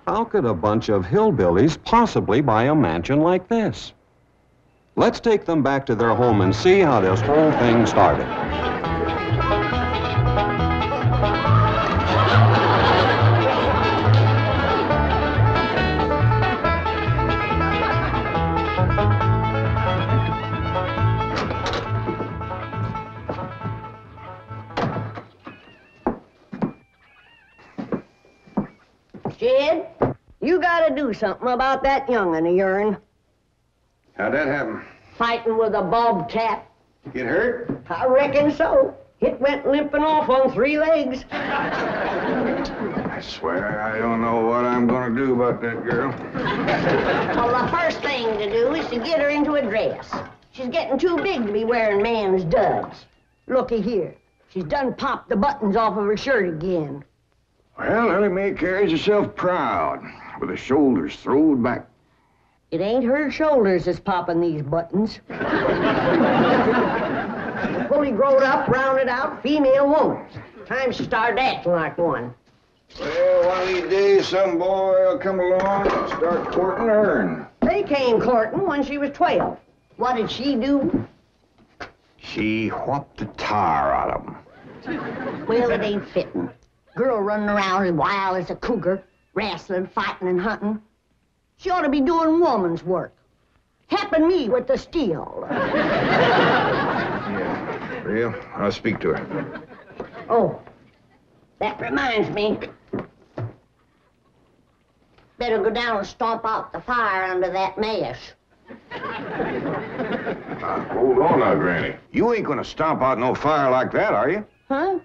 How could a bunch of hillbillies possibly buy a mansion like this? Let's take them back to their home and see how this whole thing started. Jed, you gotta do something about that young'un of yourn. How'd that happen? Fighting with a bobcat. Get hurt? I reckon so. It went limping off on 3 legs. I swear I don't know what I'm gonna do about that girl. Well, the first thing to do is to get her into a dress. She's getting too big to be wearing man's duds. Looky here. She's done popped the buttons off of her shirt again. Well, Ellie Mae carries herself proud, with her shoulders throwed back. It ain't her shoulders that's popping these buttons. Fully growed up, rounded out female woman. Time she started acting like one. Well, one of these days, some boy will come along and start courting her. They came courting when she was 12. What did she do? She whopped the tar out of him. Well, it ain't fitting. Girl running around as wild as a cougar, wrestling, fighting, and hunting. She ought to be doing woman's work. Helping me with the steel. Yeah, well, I'll speak to her. Oh, that reminds me. Better go down and stomp out the fire under that mesh. Hold on now, Granny. You ain't gonna stomp out no fire like that, are you? Huh?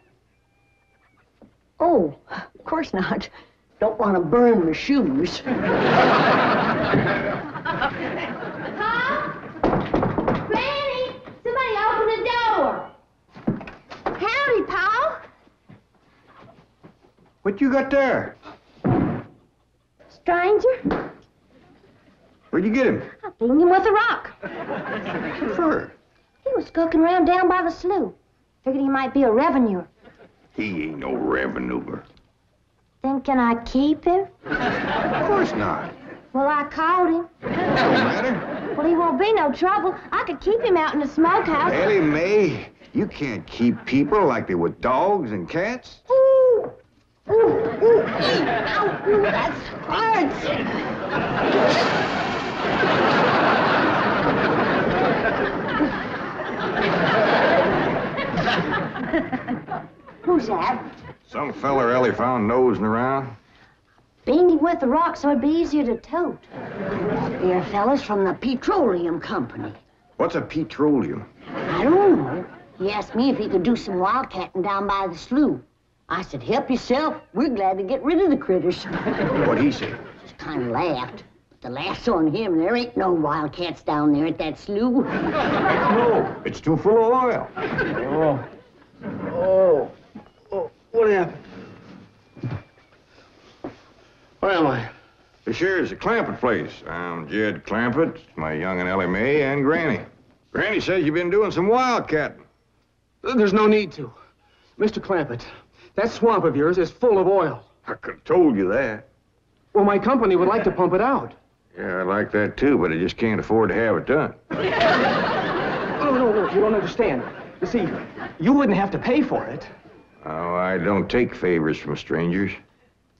Oh, of course not. Don't want to burn my shoes. Pa? Granny, somebody open the door. Howdy, Pa. What you got there? Stranger? Where'd you get him? I beat him with a rock. For? He was skulking around down by the slough. Figured he might be a revenuer. He ain't no revenuer. Then can I keep him? Of course not. Well, I caught him. Don't matter. Well, he won't be no trouble. I could keep him out in the smokehouse. Ellie Mae, you can't keep people like they were dogs and cats. Ooh! Ooh! Ooh! Ow! Ooh, that hurts! Who's that? Some feller Ellie found nosing around. Beamed him with the rock so it'd be easier to tote. Here, fellas from the petroleum company. What's a petroleum? I don't know. He asked me if he could do some wildcatting down by the slough. I said, help yourself. We're glad to get rid of the critters. What'd he say? Just kind of laughed. But the laugh's on him. There ain't no wildcats down there at that slough. No, it's too full of oil. Oh, what happened? Where am I? This here's the Clampett place. I'm Jed Clampett, my young'un Ellie Mae, and Granny. Granny says you've been doing some wildcatting. There's no need to. Mr. Clampett, that swamp of yours is full of oil. I could have told you that. Well, my company would like to pump it out. Yeah, I like that too, but I just can't afford to have it done. No, you don't understand. You see, you wouldn't have to pay for it. Oh, I don't take favors from strangers.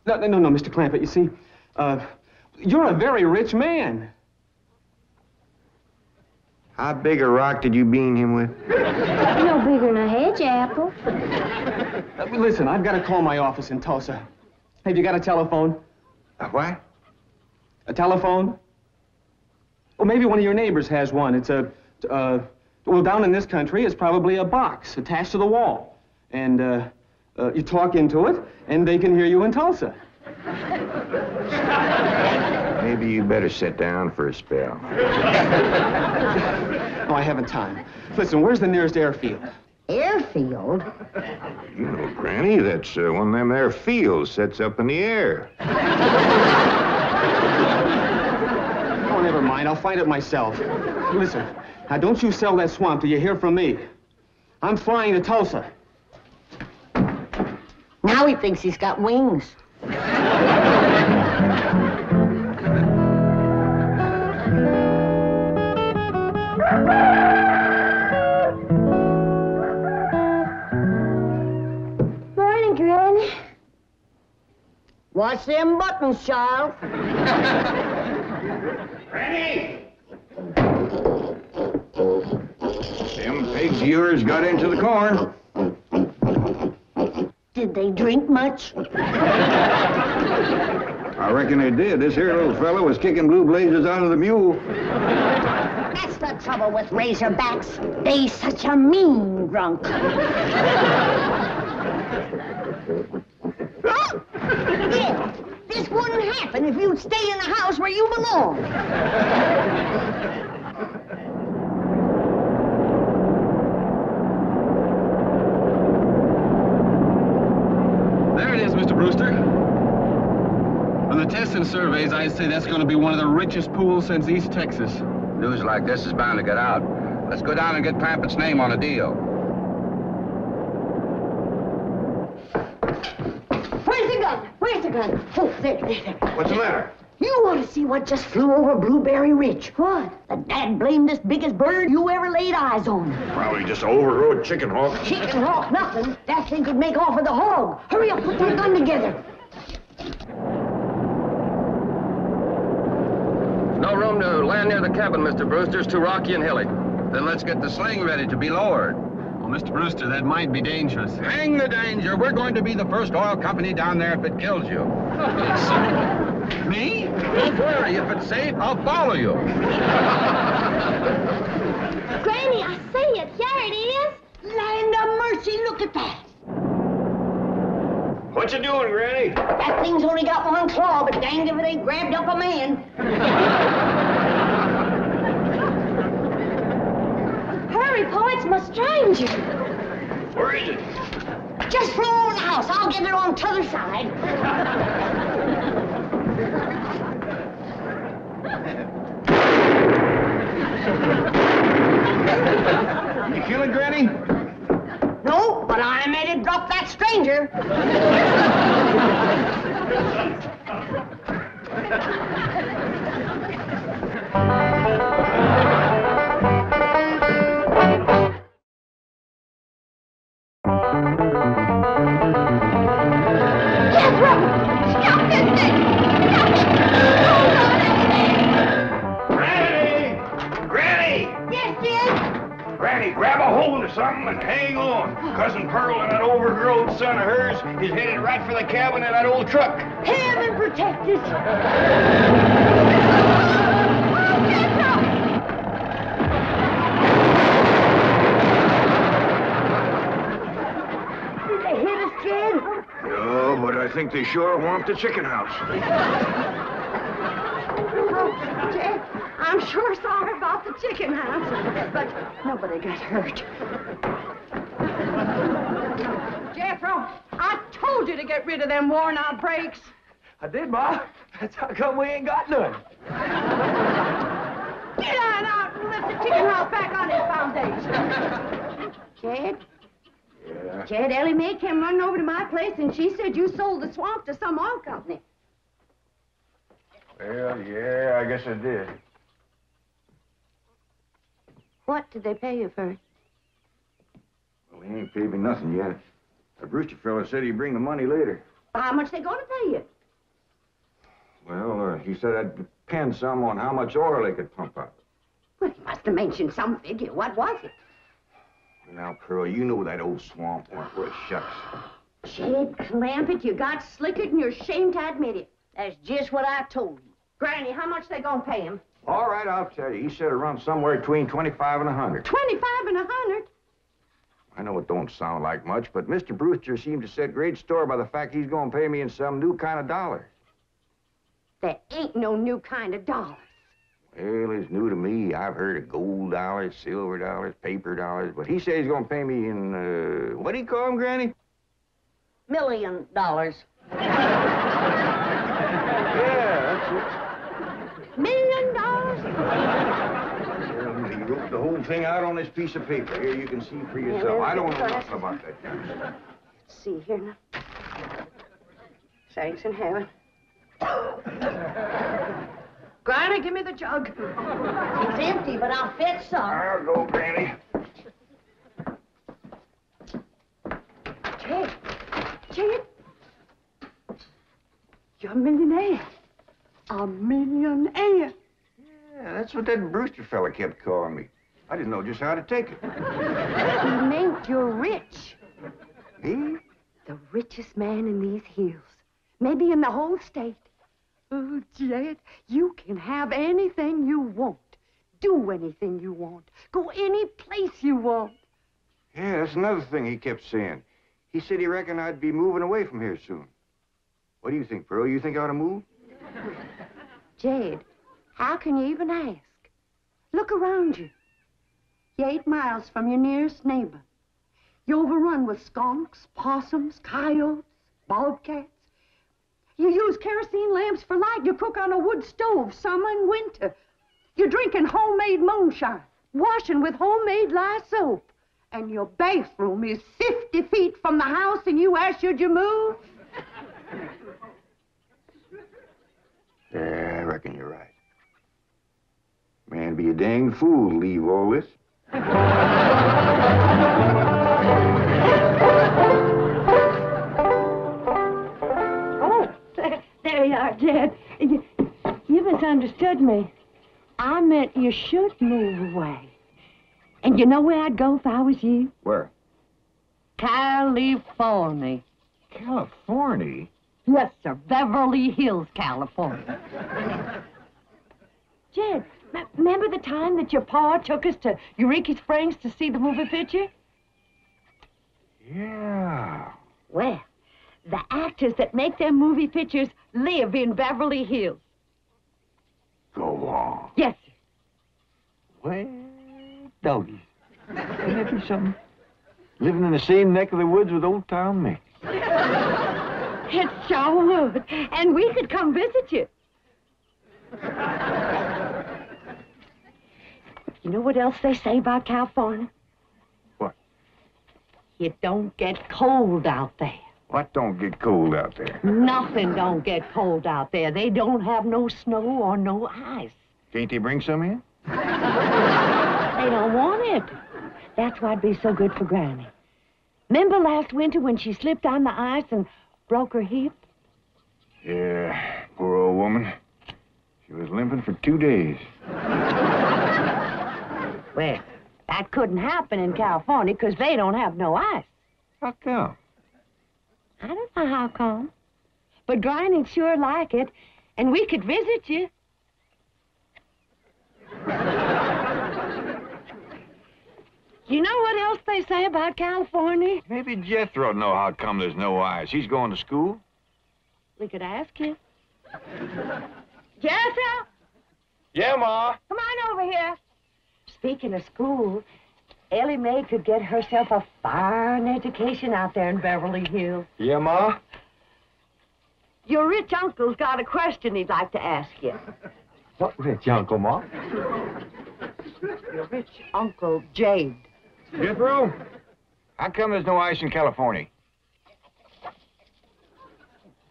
No, Mr. Clampett, you see, you're a very rich man. How big a rock did you bean him with? No bigger than a hedge apple. Listen, I've got to call my office in Tulsa. Have you got a telephone? A what? A telephone? Well, maybe one of your neighbors has one. It's well, down in this country, it's probably a box attached to the wall. And, you talk into it, and they can hear you in Tulsa. Maybe you better sit down for a spell. No, I haven't time. Listen, where's the nearest airfield? Airfield? You know, Granny, that's one of them there fields sets up in the air. Oh, never mind. I'll find it myself. Listen, now don't you sell that swamp till you hear from me. I'm flying to Tulsa. Now he thinks he's got wings. Morning, Granny. Watch them buttons, child. Granny! Them pigs of yours got into the corn. Did they drink much? I reckon they did. This here little fella was kicking blue blazes out of the mule. That's the trouble with razorbacks. They such a mean drunk. Yeah, this wouldn't happen if you'd stay in the house where you belong. There it is, Mr. Brewster. On the tests and surveys, I'd say that's going to be one of the richest pools since East Texas. News like this is bound to get out. Let's go down and get Clampett's name on a deal. Where's the gun? Where's the gun? Oh, there. What's the matter? You want to see what just flew over Blueberry Ridge? What? The dad-blamedest biggest bird you ever laid eyes on. Probably just an overrode chicken hawk. Chicken hawk, nothing. That thing could make off with a hog. Hurry up, put that gun together. No room to land near the cabin, Mr. Brewster. It's too rocky and hilly. Then let's get the sling ready to be lowered. Well, Mr. Brewster, that might be dangerous. Hang the danger. We're going to be the first oil company down there if it kills you. Me? Don't worry. If it's safe, I'll follow you. Granny, I see it. Here it is. Land of mercy, look at that. What you doing, Granny? That thing's only got one claw, but danged if it ain't grabbed up a man. Hurry, Pa, it's my stranger. Where is it? Just flew over the house. I'll get it on t'other side. You kill it, Granny? No, but I made it drop that stranger. Granny, grab a hold of something and hang on. Cousin Pearl and that overgrown son of hers is headed right for the cabin in that old truck. Heaven protect us. Did they hit us, Jed? No, but I think they sure want the chicken house. Oh, Jed, I'm sure sorry about the chicken house, but nobody got hurt. Jethro, I told you to get rid of them worn-out brakes. I did, Ma. That's how come we ain't got none. Get on out and lift the chicken house back on its foundation. Jed? Yeah. Jed, Ellie Mae came running over to my place, and she said you sold the swamp to some oil company. Well, yeah, I guess I did. What did they pay you for it? Well, he ain't paid me nothing yet. The Brewster fella said he'd bring the money later. How much they going to pay you? Well, he said that'd depend some on how much oil they could pump out. Well, he must have mentioned some figure. What was it? Now, Pearl, you know that old swamp ain't worth shucks. Jed Clampett, you got slickered and you're ashamed to admit it. That's just what I told you. Granny, how much they gonna pay him? All right, I'll tell you. He said it runs somewhere between 25 and 100. 25 and 100? I know it don't sound like much, but Mr. Brewster seemed to set great store by the fact he's gonna pay me in some new kind of dollar. There ain't no new kind of dollars. Well, it's new to me. I've heard of gold dollars, silver dollars, paper dollars, but he says he's gonna pay me in, what do you call them, Granny? $1 million. Yeah, that's $1 million? it. He wrote the whole thing out on this piece of paper. Here, you can see for yourself. I don't know nothing about that kind of stuff. Let's see here now. Thanks in heaven. Granny, give me the jug. It's empty, but I'll fetch some. I'll go, Granny. Jed, you're a millionaire. A millionaire. Yeah, that's what that Brewster fella kept calling me. I didn't know just how to take it. He meant you're rich. Me? The richest man in these hills. Maybe in the whole state. Oh, Jed, you can have anything you want. Do anything you want. Go any place you want. Yeah, that's another thing he kept saying. He said he reckoned I'd be moving away from here soon. What do you think, Pearl? You think I ought to move? Jed, how can you even ask? Look around you. You're 8 miles from your nearest neighbor. You're overrun with skunks, possums, coyotes, bobcats. You use kerosene lamps for light. You cook on a wood stove, summer and winter. You're drinking homemade moonshine, washing with homemade lye soap. And your bathroom is 50 feet from the house, and you ask, should you move? Yeah, I reckon you're right. Man, be a dang fool to leave all this. Oh, there you are, Jed. You misunderstood me. I meant you should move away. And you know where I'd go if I was you? Where? California. California? Yes, sir. Beverly Hills, California. Jed, remember the time that your pa took us to Eureka Springs to see the movie picture? Yeah. Well, the actors that make them movie pictures live in Beverly Hills. Go on. Yes, sir. Well, doggies. Wouldn't that be something? Living in the same neck of the woods with old town me. It sure would. And we could come visit you. You know what else they say about California? What? It don't get cold out there. What don't get cold out there? Nothing don't get cold out there. They don't have no snow or no ice. Can't they bring some in? They don't want it. That's why it'd be so good for Granny. Remember last winter when she slipped on the ice and broke her hip? Yeah, poor old woman. She was limping for 2 days. Well, that couldn't happen in California because they don't have no ice. How come? I don't know how come. But Granny'd sure like it, and we could visit you. You know what else they say about California? Maybe Jethro'd know how come there's no ice. He's going to school. We could ask him. Jethro, Yeah, Ma. come on over here. Speaking of school, Ellie Mae could get herself a fine education out there in Beverly Hills. Yeah, Ma? Your rich uncle's got a question he'd like to ask you. What rich uncle, Ma? Your rich Uncle Jade. Jethro? How come there's no ice in California?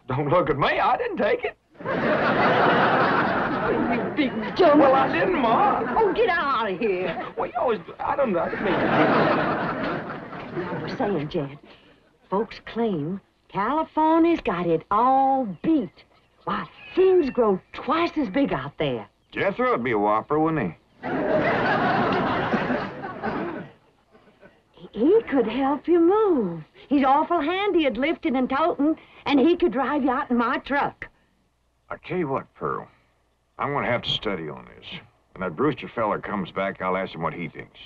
Don't look at me. I didn't take it. You big dumb. Well, I didn't, Ma. Oh, get out of here. Well, you always... I didn't mean... I was saying, Jed, folks claim California's got it all beat. Why, things grow twice as big out there. Jethro'd be a whopper, wouldn't he? He could help you move. He's awful handy at lifting and toting, and he could drive you out in my truck. I tell you what, Pearl. I'm going to have to study on this. When that Brewster fella comes back, I'll ask him what he thinks.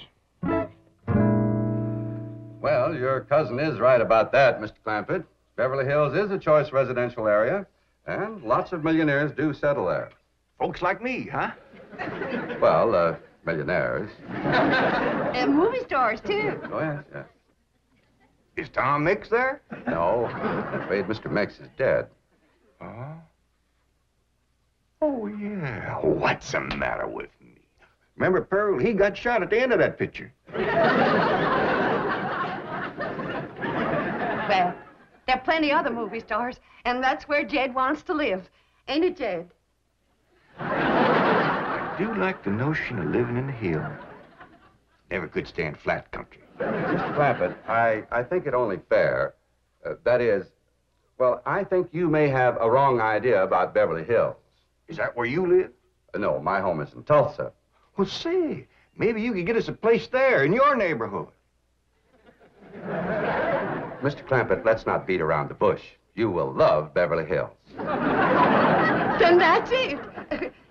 Well, your cousin is right about that, Mr. Clampett. Beverly Hills is a choice residential area, and lots of millionaires do settle there. Folks like me, huh? Well, millionaires. And movie stars, too. Oh, yes, yes. Is Tom Mix there? No, I'm afraid Mr. Mix is dead. Oh? Oh, yeah. What's the matter with me? Remember, Pearl, he got shot at the end of that picture. Well, there are plenty other movie stars, and that's where Jed wants to live. Ain't it, Jed? I do like the notion of living in the hills. Never could stand flat country. Mr. Clampett, I think it only fair. That is, well, I think you may have a wrong idea about Beverly Hills. Is that where you live? No, my home is in Tulsa. Well, say, maybe you could get us a place there in your neighborhood. Mr. Clampett, let's not beat around the bush. You will love Beverly Hills. Then that's it.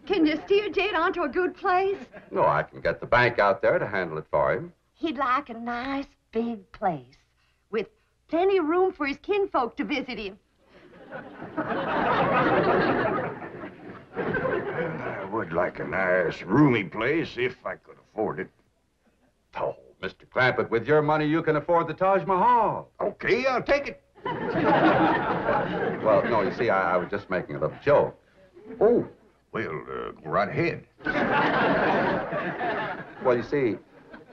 Can you steer Jed onto a good place? No, I can get the bank out there to handle it for him. He'd like a nice big place with plenty of room for his kinfolk to visit him. I would like a nice, roomy place if I could afford it. Oh, Mr. Clampett, with your money, you can afford the Taj Mahal. Okay, I'll take it. Well, no, you see, I was just making a little joke. Oh, well, go right ahead. Well, you see,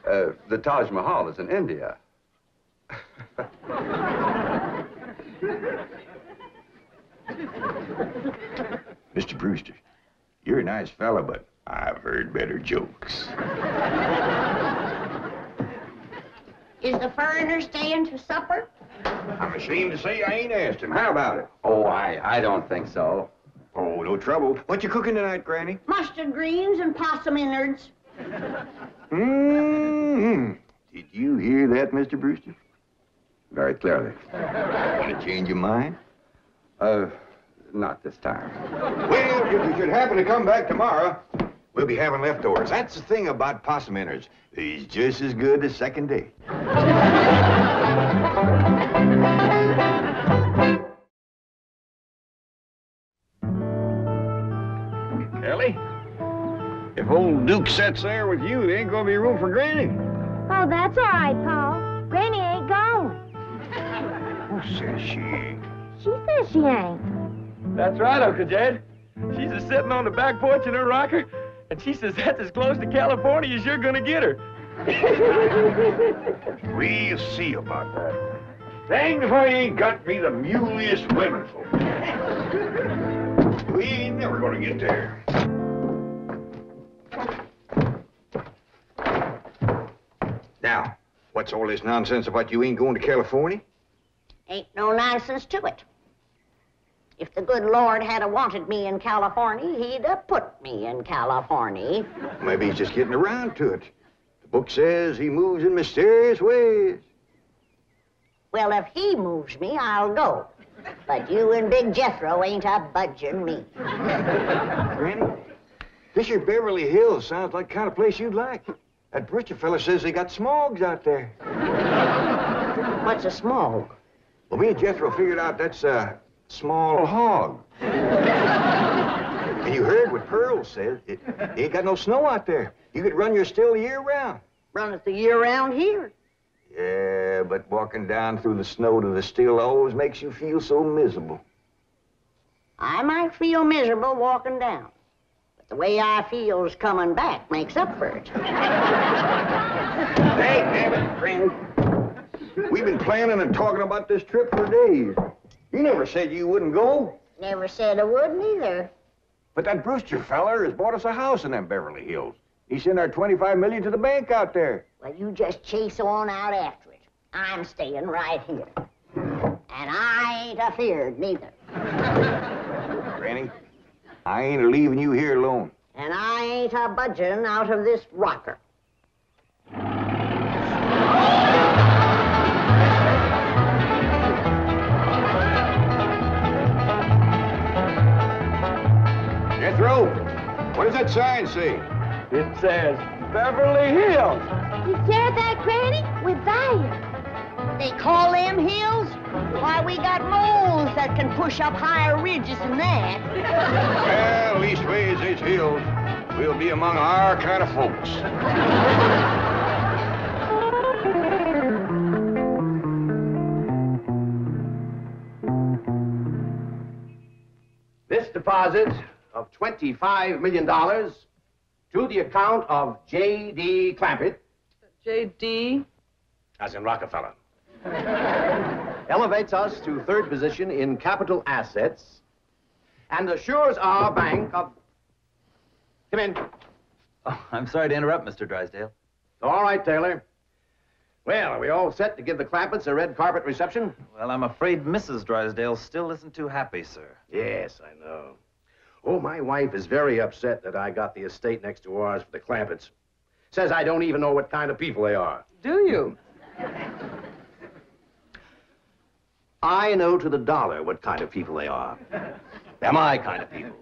the Taj Mahal is in India. Mr. Brewster, you're a nice fella, but I've heard better jokes. Is the foreigner staying to supper? I'm ashamed to say I ain't asked him. How about it? Oh, I don't think so. Oh, no trouble. What you cooking tonight, Granny? Mustard greens and possum innards. Mm-hmm. Did you hear that, Mr. Brewster? Very clearly. Want to change your mind? Not this time. Well, if you should happen to come back tomorrow, we'll be having leftovers. That's the thing about possum innards. He's just as good the second day. Ellie, if old Duke sits there with you, there ain't gonna be room for Granny. Oh, that's all right, Paul. Granny ain't going. Who says she ain't? She says she ain't. That's right, Uncle Jed. She's just sitting on the back porch in her rocker, and she says that's as close to California as you're gonna get her. We'll see about that. Dang if I ain't got me the muliest women folk. We ain't never gonna get there. Now, what's all this nonsense about you ain't going to California? Ain't no nonsense to it. If the good Lord had wanted me in California, he'd have put me in California. Maybe he's just getting around to it. The book says he moves in mysterious ways. Well, if he moves me, I'll go. But you and Big Jethro ain't a budging me. Granny, this here Beverly Hills sounds like the kind of place you'd like. That Brewster fella says they got smogs out there. What's a smog? Well, me and Jethro figured out that's a small hog. And you heard what Pearl said. It ain't got no snow out there. You could run your still year round. Run it the year round here. Yeah, but walking down through the snow to the still always makes you feel so miserable. I might feel miserable walking down. But the way I feels coming back makes up for it. Hey, damn it, Granny. We've been planning and talking about this trip for days. You never said you wouldn't go. Never said I wouldn't either. But that Brewster feller has bought us a house in them Beverly Hills. He sent our $25 million to the bank out there. Well, you just chase on out after it. I'm staying right here. And I ain't afeared neither. Granny, I ain't leaving you here alone. And I ain't a budging out of this rocker. Jethro, what does that sign say? It says Beverly Hills. You hear that, Granny? We're there. They call them hills? Why, we got moles that can push up higher ridges than that. Well, leastways, these hills will be among our kind of folks. This deposit of $25 million to the account of J.D. Clampett. J.D.? As in Rockefeller. Elevates us to third position in capital assets and assures our bank of... Come in. Oh, I'm sorry to interrupt, Mr. Drysdale. All right, Taylor. Well, are we all set to give the Clampetts a red carpet reception? Well, I'm afraid Mrs. Drysdale still isn't too happy, sir. Yes, I know. Oh, my wife is very upset that I got the estate next to ours for the Clampetts. Says I don't even know what kind of people they are. Do you? I know to the dollar what kind of people they are. They're my kind of people.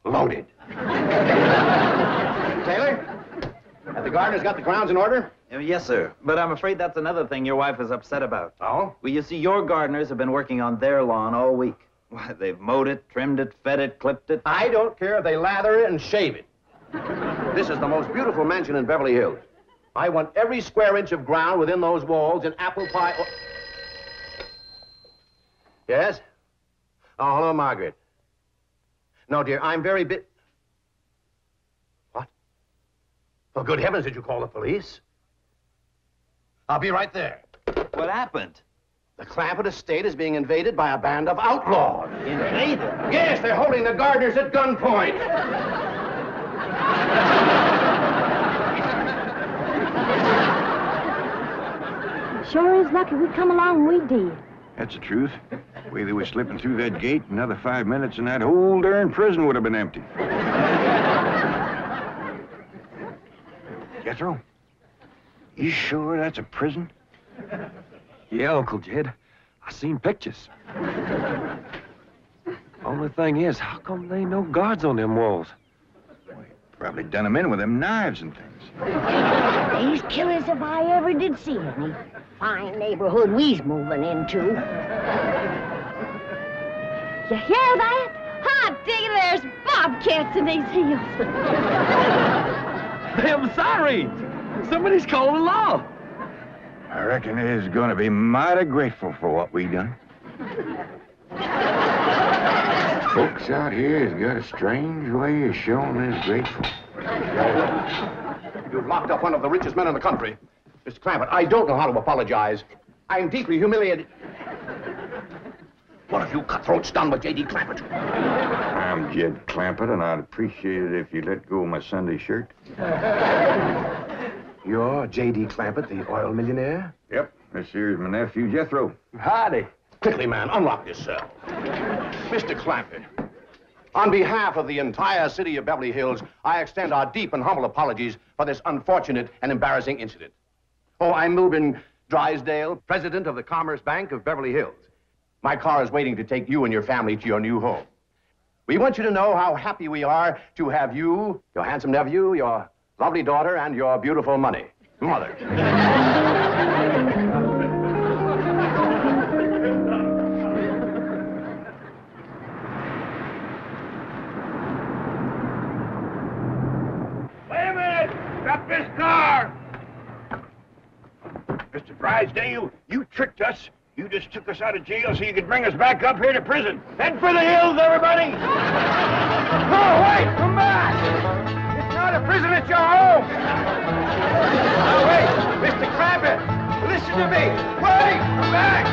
Loaded. Taylor, have the gardeners got the grounds in order? Yes, sir. But I'm afraid that's another thing your wife is upset about. Oh? Well, you see, your gardeners have been working on their lawn all week. Why, they've mowed it, trimmed it, fed it, clipped it. I don't care if they lather it and shave it. This is the most beautiful mansion in Beverly Hills. I want every square inch of ground within those walls in apple pie... Yes? Oh, hello, Margaret. No, dear, I'm very What? Oh, good heavens, did you call the police? I'll be right there. What happened? The Clampett estate is being invaded by a band of outlaws. Invaded? Yes, they're holding the gardeners at gunpoint. Sure is lucky we come along when we did. That's the truth. The way they were slipping through that gate, another 5 minutes and that whole darn prison would have been empty. Jethro, you sure that's a prison? Yeah, Uncle Jed. I seen pictures. Only thing is, how come there ain't no guards on them walls? Probably done them in with them knives and things. These killers if I ever did see any. Fine neighborhood we's moving into. You hear that? Hot diggity, there's bobcats in these hills. Them sirens! Somebody's calling the law. I reckon they's gonna be mighty grateful for what we done. Folks out here has got a strange way of showing they're grateful. You've locked up one of the richest men in the country. Mr. Clampett, I don't know how to apologize. I'm deeply humiliated. What have you cutthroats done with J.D. Clampett? I'm Jed Clampett, and I'd appreciate it if you let go of my Sunday shirt. You're J.D. Clampett, the oil millionaire? Yep. This here's my nephew, Jethro. Howdy. Quickly, man, unlock this cell. Mr. Clampett, on behalf of the entire city of Beverly Hills, I extend our deep and humble apologies for this unfortunate and embarrassing incident. Oh, I'm Milburn Drysdale, president of the Commerce Bank of Beverly Hills. My car is waiting to take you and your family to your new home. We want you to know how happy we are to have you, your handsome nephew, your lovely daughter, and your beautiful mother. Wait a minute! Stop this car! Mr. Drysdale, you tricked us. You just took us out of jail so you could bring us back up here to prison. Head for the hills, everybody! Oh, wait! Come back! It's not a prison, it's your home! Now, wait! Mr. Clampett, listen to me! Wait! Come back!